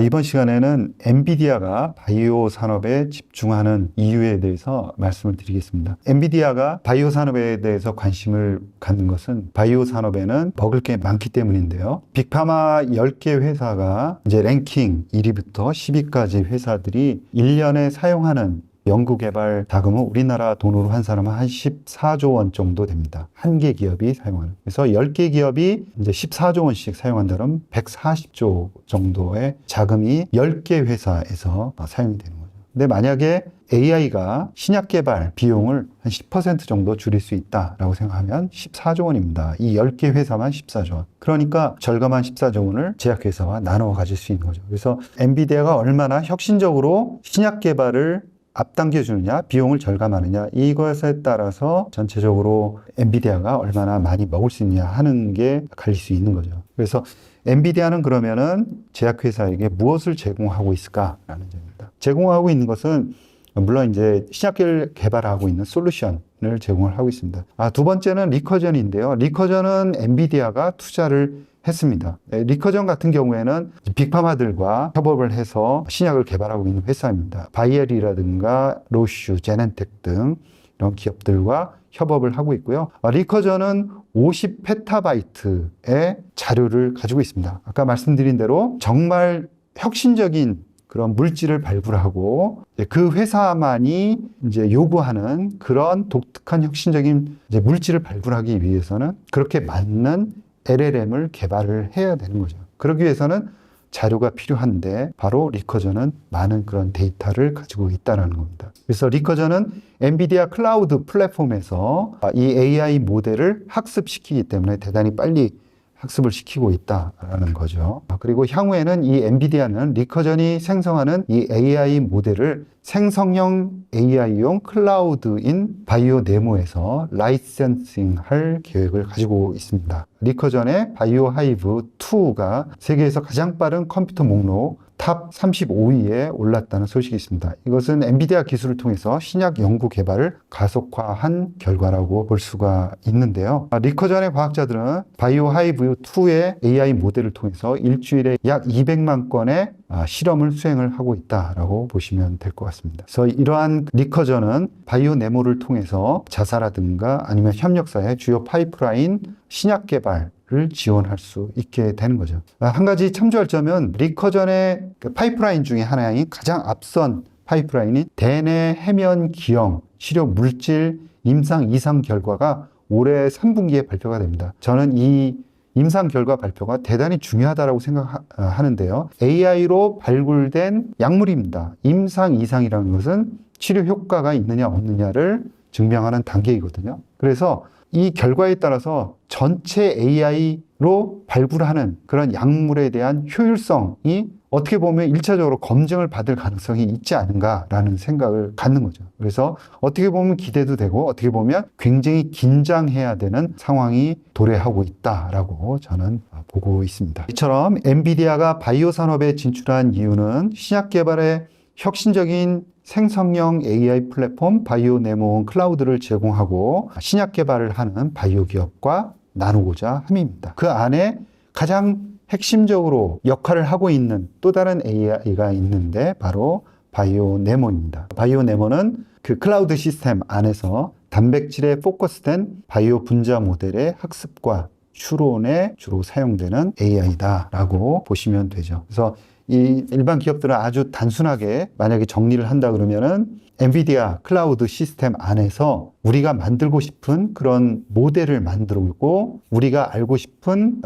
이번 시간에는 엔비디아가 바이오 산업에 집중하는 이유에 대해서 말씀을 드리겠습니다. 엔비디아가 바이오 산업에 대해서 관심을 갖는 것은 바이오 산업에는 먹을 게 많기 때문인데요. 빅파마 10개 회사가 이제 랭킹 1위부터 10위까지 회사들이 1년에 사용하는 연구개발 자금은 우리나라 돈으로 한 사람은 한 14조 원 정도 됩니다. 한 개 기업이 사용하는. 그래서 10개 기업이 이제 14조 원씩 사용한다면 140조 정도의 자금이 10개 회사에서 사용이 되는 거죠. 근데 만약에 AI가 신약 개발 비용을 한 10% 정도 줄일 수 있다라고 생각하면 14조 원입니다. 이 10개 회사만 14조 원. 그러니까 절감한 14조 원을 제약회사와 나눠 가질 수 있는 거죠. 그래서 엔비디아가 얼마나 혁신적으로 신약 개발을 앞당겨주느냐, 비용을 절감하느냐, 이것에 따라서 전체적으로 엔비디아가 얼마나 많이 먹을 수 있느냐 하는 게 갈릴 수 있는 거죠. 그래서 엔비디아는 그러면은 제약회사에게 무엇을 제공하고 있을까라는 점입니다. 제공하고 있는 것은 물론 이제 신약을 개발하고 있는 솔루션을 제공을 하고 있습니다. 두 번째는 리커전인데요. 리커전은 엔비디아가 투자를 했습니다. 리커전 같은 경우에는 빅파마들과 협업을 해서 신약을 개발하고 있는 회사입니다. 바이엘이라든가 로슈, 제넨텍 등 이런 기업들과 협업을 하고 있고요. 리커전은 50페타바이트의 자료를 가지고 있습니다. 아까 말씀드린 대로 정말 혁신적인 그런 물질을 발굴하고 그 회사만이 이제 요구하는 그런 독특한 혁신적인 이제 물질을 발굴하기 위해서는 그렇게 맞는 LLM을 개발을 해야 되는 거죠. 그러기 위해서는 자료가 필요한데 바로 리커전은 많은 그런 데이터를 가지고 있다는 겁니다. 그래서 리커전은 엔비디아 클라우드 플랫폼에서 이 AI 모델을 학습시키기 때문에 대단히 빨리 학습을 시키고 있다라는 거죠. 그리고 향후에는 이 엔비디아는 리커전이 생성하는 이 AI 모델을 생성형 AI용 클라우드인 바이오 네모에서 라이센싱할 계획을 가지고 있습니다. 리커전의 바이오 하이브 2가 세계에서 가장 빠른 컴퓨터 목록 탑 35위에 올랐다는 소식이 있습니다. 이것은 엔비디아 기술을 통해서 신약 연구 개발을 가속화한 결과라고 볼 수가 있는데요. 리커전의 과학자들은 바이오 하이브 2의 AI 모델을 통해서 일주일에 약 200만 건의 실험을 수행을 하고 있다라고 보시면 될 것 같습니다. 그래서 이러한 리커전은 바이오 네모를 통해서 자사라든가 아니면 협력사의 주요 파이프라인 신약 개발을 지원할 수 있게 되는 거죠. 한 가지 참조할 점은 리커전의 파이프라인 중에 하나인 가장 앞선 파이프라인인 대뇌 해면 기형 치료 물질 임상 2상 결과가 올해 3분기에 발표가 됩니다. 저는 이 임상 결과 발표가 대단히 중요하다고 생각하는데요. AI로 발굴된 약물입니다. 임상 2상이라는 것은 치료 효과가 있느냐 없느냐를 증명하는 단계이거든요. 그래서 이 결과에 따라서 전체 AI로 발굴하는 그런 약물에 대한 효율성이 어떻게 보면 1차적으로 검증을 받을 가능성이 있지 않은가라는 생각을 갖는 거죠. 그래서 어떻게 보면 기대도 되고 어떻게 보면 굉장히 긴장해야 되는 상황이 도래하고 있다라고 저는 보고 있습니다. 이처럼 엔비디아가 바이오 산업에 진출한 이유는 신약 개발에 혁신적인 생성형 AI 플랫폼 바이오 네모 클라우드를 제공하고 신약 개발을 하는 바이오 기업과 나누고자 함입니다. 그 안에 가장 핵심적으로 역할을 하고 있는 또 다른 AI가 있는데 바로 바이오 네모입니다. 바이오 네모는 그 클라우드 시스템 안에서 단백질에 포커스된 바이오 분자 모델의 학습과 추론에 주로 사용되는 AI다라고 보시면 되죠. 그래서 이 일반 기업들은 아주 단순하게 만약에 정리를 한다 그러면은 엔비디아 클라우드 시스템 안에서 우리가 만들고 싶은 그런 모델을 만들고 우리가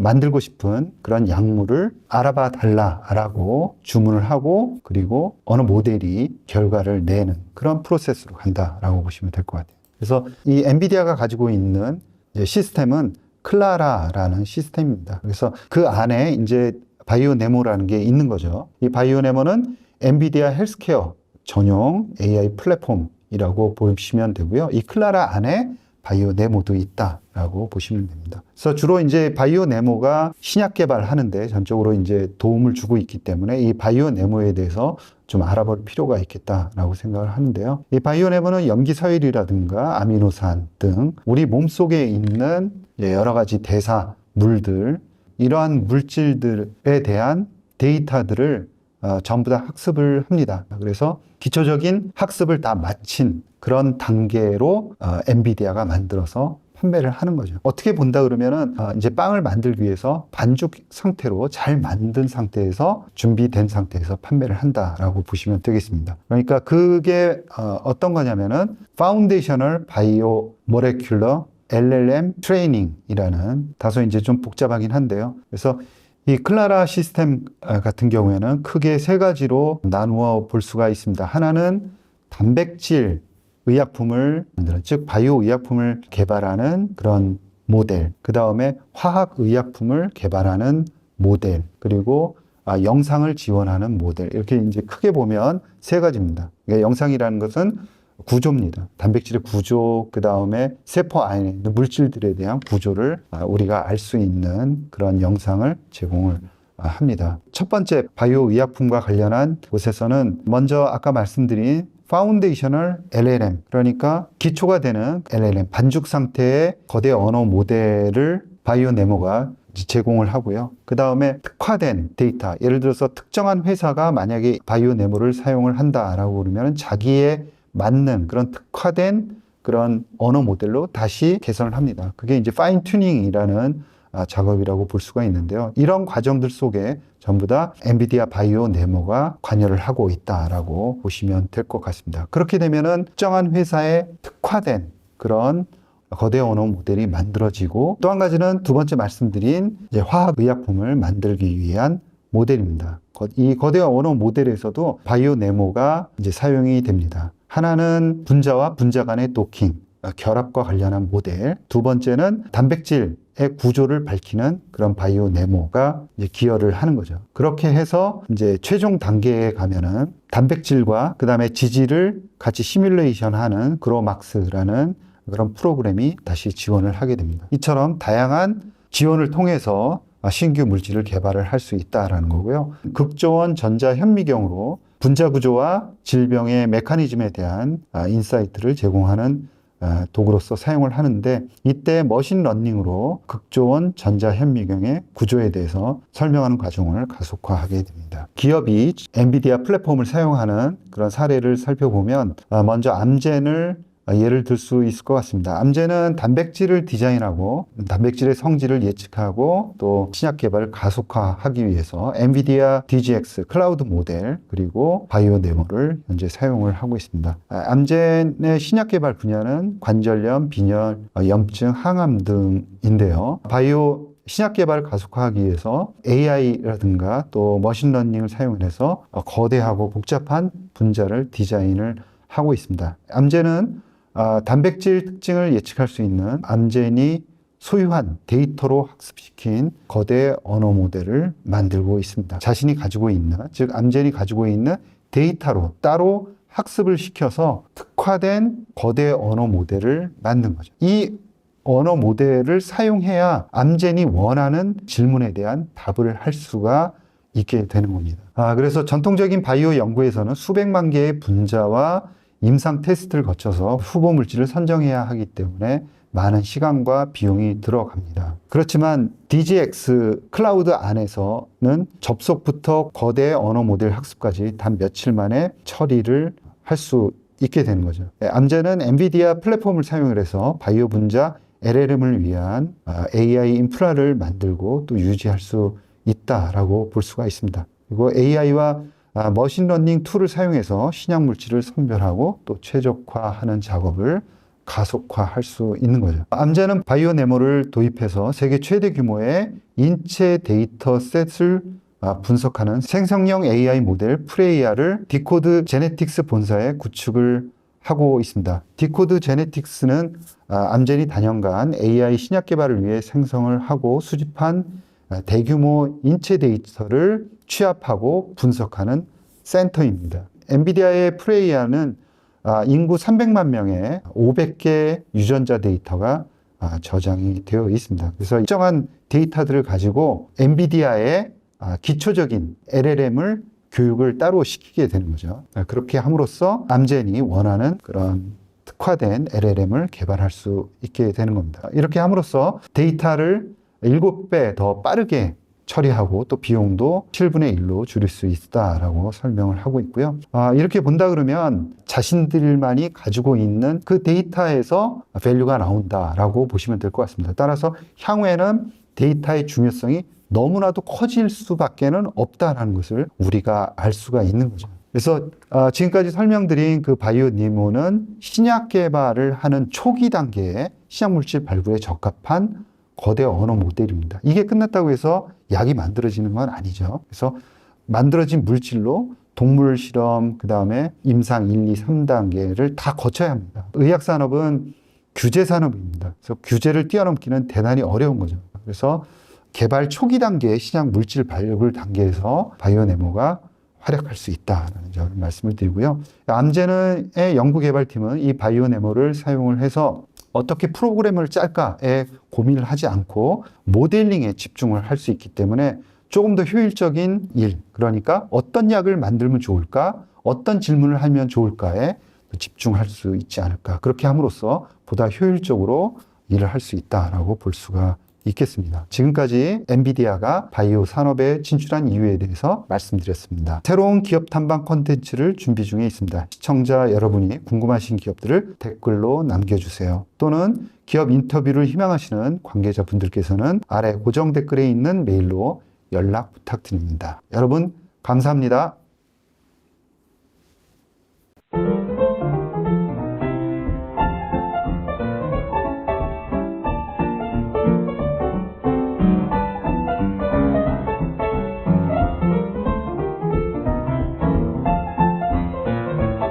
만들고 싶은 그런 약물을 알아봐 달라라고 주문을 하고 그리고 어느 모델이 결과를 내는 그런 프로세스로 간다라고 보시면 될 것 같아요. 그래서 이 엔비디아가 가지고 있는 시스템은 클라라라는 시스템입니다. 그래서 그 안에 이제 바이오 네모라는 게 있는 거죠. 이 바이오 네모는 엔비디아 헬스케어 전용 AI 플랫폼이라고 보시면 되고요. 이 클라라 안에 바이오 네모도 있다라고 보시면 됩니다. 그래서 주로 이제 바이오 네모가 신약 개발하는데 전적으로 이제 도움을 주고 있기 때문에 이 바이오 네모에 대해서 좀 알아볼 필요가 있겠다라고 생각을 하는데요. 이 바이오 네모는 염기 서열이라든가 아미노산 등 우리 몸속에 있는 여러 가지 대사 물들 이러한 물질들에 대한 데이터들을 전부 다 학습을 합니다. 그래서 기초적인 학습을 다 마친 그런 단계로 엔비디아가 만들어서 판매를 하는 거죠. 어떻게 본다 그러면은 이제 빵을 만들기 위해서 반죽 상태로 잘 만든 상태에서 준비된 상태에서 판매를 한다라고 보시면 되겠습니다. 그러니까 그게 어떤 거냐면은 Foundational Biomolecular LLM 트레이닝이라는 다소 이제 좀 복잡하긴 한데요. 그래서 이 클라라 시스템 같은 경우에는 크게 세 가지로 나누어 볼 수가 있습니다. 하나는 단백질 의약품을 만드는, 즉 바이오 의약품을 개발하는 그런 모델, 그 다음에 화학 의약품을 개발하는 모델, 그리고 영상을 지원하는 모델. 이렇게 이제 크게 보면 세 가지입니다. 그러니까 영상이라는 것은 구조입니다. 단백질의 구조, 그 다음에 세포 안에 있는 물질들에 대한 구조를 우리가 알 수 있는 그런 영상을 제공을 합니다. 첫 번째 바이오 의약품과 관련한 곳에서는 먼저 아까 말씀드린 Foundational LLM, 그러니까 기초가 되는 LLM, 반죽 상태의 거대 언어 모델을 바이오네모가 제공을 하고요. 그 다음에 특화된 데이터, 예를 들어서 특정한 회사가 만약에 바이오네모를 사용을 한다라고 그러면 자기의 맞는 그런 특화된 그런 언어 모델로 다시 개선을 합니다. 그게 이제 파인 튜닝이라는 작업이라고 볼 수가 있는데요. 이런 과정들 속에 전부 다 엔비디아 바이오네모가 관여를 하고 있다라고 보시면 될 것 같습니다. 그렇게 되면은 특정한 회사에 특화된 그런 거대 언어 모델이 만들어지고, 또 한 가지는 두 번째 말씀드린 이제 화학의약품을 만들기 위한 모델입니다. 이 거대 언어 모델에서도 바이오네모가 이제 사용이 됩니다. 하나는 분자와 분자 간의 도킹, 결합과 관련한 모델. 두 번째는 단백질의 구조를 밝히는 그런 바이오네모가 이제 기여를 하는 거죠. 그렇게 해서 이제 최종 단계에 가면은 단백질과 그 다음에 지질을 같이 시뮬레이션 하는 그로막스라는 그런 프로그램이 다시 지원을 하게 됩니다. 이처럼 다양한 지원을 통해서 신규 물질을 개발을 할 수 있다라는 거고요. 극저원 전자현미경으로 분자 구조와 질병의 메커니즘에 대한 인사이트를 제공하는 도구로서 사용을 하는데, 이때 머신러닝으로 극조원 전자현미경의 구조에 대해서 설명하는 과정을 가속화하게 됩니다. 기업이 엔비디아 플랫폼을 사용하는 그런 사례를 살펴보면 먼저 암젠을 예를 들 수 있을 것 같습니다. 암젠은 단백질을 디자인하고 단백질의 성질을 예측하고 또 신약 개발을 가속화하기 위해서 엔비디아 DGX 클라우드 모델 그리고 바이오네모를 현재 사용을 하고 있습니다. 암젠의 신약 개발 분야는 관절염, 빈혈, 염증, 항암 등인데요. 바이오 신약 개발을 가속화하기 위해서 AI라든가 또 머신러닝을 사용해서 거대하고 복잡한 분자를 디자인을 하고 있습니다. 암젠은 단백질 특징을 예측할 수 있는 암젠이 소유한 데이터로 학습시킨 거대 언어 모델을 만들고 있습니다. 자신이 가지고 있는, 즉 암젠이 가지고 있는 데이터로 따로 학습을 시켜서 특화된 거대 언어 모델을 만든 거죠. 이 언어 모델을 사용해야 암젠이 원하는 질문에 대한 답을 할 수가 있게 되는 겁니다. 그래서 전통적인 바이오 연구에서는 수백만 개의 분자와 임상 테스트를 거쳐서 후보 물질을 선정해야 하기 때문에 많은 시간과 비용이 들어갑니다. 그렇지만 DGX 클라우드 안에서는 접속부터 거대 언어 모델 학습까지 단 며칠 만에 처리를 할 수 있게 되는 거죠. 암젠은 엔비디아 플랫폼을 사용을 해서 바이오 분자 LLM을 위한 AI 인프라를 만들고 또 유지할 수 있다라고 볼 수가 있습니다. 그리고 AI와 머신러닝 툴을 사용해서 신약 물질을 선별하고 또 최적화하는 작업을 가속화할 수 있는 거죠. 암젠은 바이오네모를 도입해서 세계 최대 규모의 인체 데이터 셋을 분석하는 생성형 AI 모델 프레이아를 디코드 제네틱스 본사에 구축을 하고 있습니다. 디코드 제네틱스는 암젠이 단연간 AI 신약 개발을 위해 생성을 하고 수집한 대규모 인체 데이터를 취합하고 분석하는 센터입니다. 엔비디아의 프레이아는 인구 300만 명의 500개 유전자 데이터가 저장이 되어 있습니다. 그래서 일정한 데이터들을 가지고 엔비디아의 기초적인 LLM을 교육을 따로 시키게 되는 거죠. 그렇게 함으로써 암젠이 원하는 그런 특화된 LLM을 개발할 수 있게 되는 겁니다. 이렇게 함으로써 데이터를 7배 더 빠르게 처리하고 또 비용도 7분의 1로 줄일 수 있다라고 설명을 하고 있고요. 이렇게 본다 그러면 자신들만이 가지고 있는 그 데이터에서 밸류가 나온다라고 보시면 될 것 같습니다. 따라서 향후에는 데이터의 중요성이 너무나도 커질 수밖에는 없다라는 것을 우리가 알 수가 있는 거죠. 그래서 지금까지 설명드린 그 바이오니모는 신약 개발을 하는 초기 단계의 신약물질 발굴에 적합한 거대 언어 모델입니다. 이게 끝났다고 해서 약이 만들어지는 건 아니죠. 그래서 만들어진 물질로 동물 실험, 그 다음에 임상 1, 2, 3단계를 다 거쳐야 합니다. 의학산업은 규제 산업입니다. 그래서 규제를 뛰어넘기는 대단히 어려운 거죠. 그래서 개발 초기 단계의 신약 물질 발굴 단계에서 바이오네모가 활약할 수 있다는 점을 말씀을 드리고요. 암제너의 연구개발팀은 이 바이오네모를 사용을 해서 어떻게 프로그램을 짤까에 고민을 하지 않고 모델링에 집중을 할 수 있기 때문에 조금 더 효율적인 일, 그러니까 어떤 약을 만들면 좋을까, 어떤 질문을 하면 좋을까에 집중할 수 있지 않을까. 그렇게 함으로써 보다 효율적으로 일을 할 수 있다라고 볼 수가 있겠습니다. 지금까지 엔비디아가 바이오 산업에 진출한 이유에 대해서 말씀드렸습니다. 새로운 기업 탐방 콘텐츠를 준비 중에 있습니다. 시청자 여러분이 궁금하신 기업들을 댓글로 남겨주세요. 또는 기업 인터뷰를 희망하시는 관계자분들께서는 아래 고정 댓글에 있는 메일로 연락 부탁드립니다. 여러분 감사합니다.